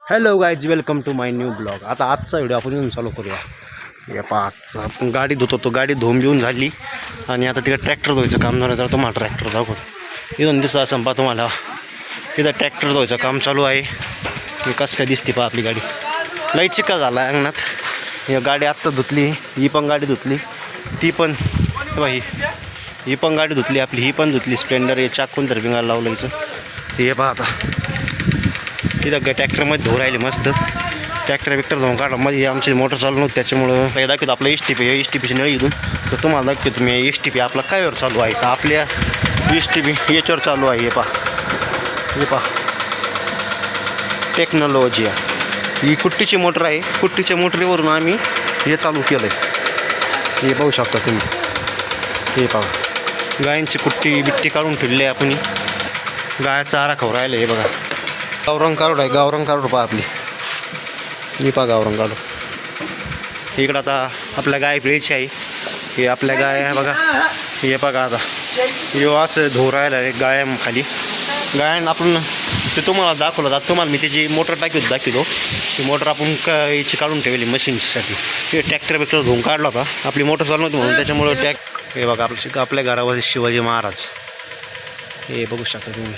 Hello guys, welcome to my new blog. आता आजचा video आपण येऊन चालू करूया. हे पहा, आजचा आपण गाडी धुतो तो गाडी धुवून घेऊन झाली आणि आता तिकडे ट्रॅक्टर धुवायचं काम झालं. तर तुम्हाला ट्रॅक्टर दाखवतो. इथून दिसतं असं पहा तुम्हाला, इथं ट्रॅक्टर धुवायचं काम चालू आहे. हे कसं काय दिसते पहा आपली गाडी. लई चिका झाला अंगणात. ही गाडी आत्ता धुतली, ही पण गाडी धुतली, ती पण ही पण गाडी धुतली आपली, ही पण धुतली. स्प्लेंडर हे चाकून तर भिंगाला लावलं हिचं. हे पहा आता तिथं ट्रॅक्टरमध्ये धुवून राहिले मस्त. ट्रॅक्टर धुवून काढला. मध्ये आमची मोटर चालू नव्हती त्याच्यामुळं काही दाखवतो आपलं S T P. S T पीची नळी इथून तर तुम्हाला दाखवतो मी. एस टी पी आपला कायवर चालू आहे तर आपल्या एस टी पी याच्यावर चालू आहे. हे पहा टेक्नॉलॉजी ही कुट्टीची मोटर आहे. कुट्टीच्या मोटरीवरून आम्ही हे चालू केलं आहे. हे पाहू शकता तुम्ही. हे पहा गायांची कुट्टी बिट्टी काढून ठेवली आहे आपण. गाया चारा खाऊ राहिले. हे बघा गावरंग कारोड आहे. गावरंग कारोड पहा आपली. ही पहा गावरंग कारोड. इकडं आता आपल्या गाय प्यायची आहे. हे आपल्या गाय आहे बघा. हे बघा आता यो असं धुवून राहिलं आहे गाय खाली. गायन आपण ते तुम्हाला दाखवलं जात. तुम्हाला मी त्याची मोटर दाखवतो. ती मोटर आपण याची काढून ठेवली मशीनसाठी. ते ट्रॅक्टर धुवून काढला होता. आपली मोटर चालू नव्हती म्हणून त्याच्यामुळं हे बघा आपल्या घरावर शिवाजी महाराज. हे बघू शकता तुम्ही.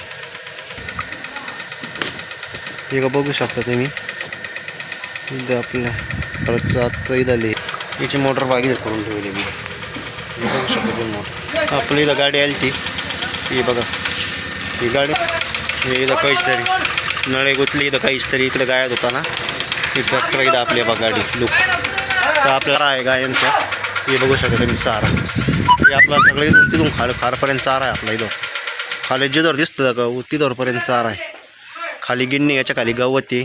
हे बघू शकता तुम्ही. इथं आपल्या खरंच आजचं ईद आली. याची मोटर बागी करून ठेवली मी. बघू शकता तुम्ही मोटर. आपली इथं गाडी आली ती. ही बघा ही गाडी. हे इथं काहीच तरी नळे गुतली. इथं काहीच तरी इकडे गायत होता ना. ही ट्रॅक्टर इथं आपली बघा गाडी लुक तर आपल्याला आहे गायांचा. हे बघू शकता तुम्ही चारा. हे आपला सगळं इथून तिथून खारपर्यंत चारा आहे आपला. इथं खाली जिथवर दिसतं का तिथवरपर्यंत चारा आहे. खाली गिन्नी, याच्या खाली गवती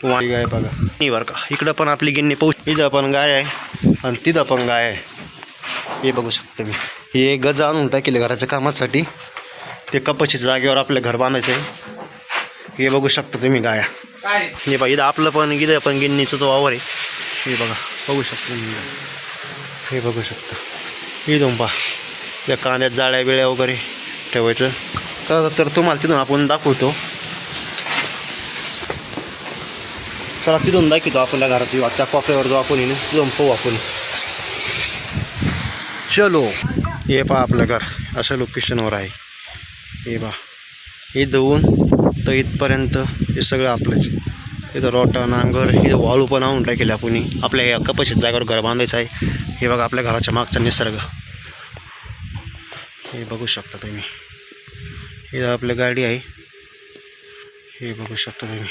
वाणी गाय बघा. नाही बरं का, इकडं पण आपली गिन्नी पाहू. इथं पण गाय आहे आणि तिथं पण गाय आहे. हे बघू शकता मी. हे गज आणून टाकेले घराच्या कामासाठी. ते कपाशीच्या जागेवर आपलं घर बांधायचं आहे. हे बघू शकता तुम्ही गाया. हे बघा इथं आपलं पण इथं पण गिन्नीचं तो वावर आहे. हे बघा बघू शकता तुम्ही. हे बघू शकता इथून पहा त्या कांद्यात जाळ्या बिळ्या वगैरे ठेवायचं. तर तुम्हाला तिथून आपण दाखवतो. चला तिथून दाखवतो आपल्या घराची आजच्या कोपऱ्यावर जो आपण येईल तिथून पाहू आपण. चलो. हे पहा आपलं घर अशा लोकेशनवर आहे. हे पहा हे धुवून तर इथपर्यंत हे सगळं आपलंच. इथं रोटा नांगर इथं वाळू पण आणून टाकेल आपण. आपल्या या कपाशीच्या जागेवर घर बांधायचं आहे. हे बघा आपल्या घराच्या मागचा निसर्ग. हे बघू शकता तुम्ही. इथं आपली गाडी आहे. हे बघू शकता तुम्ही.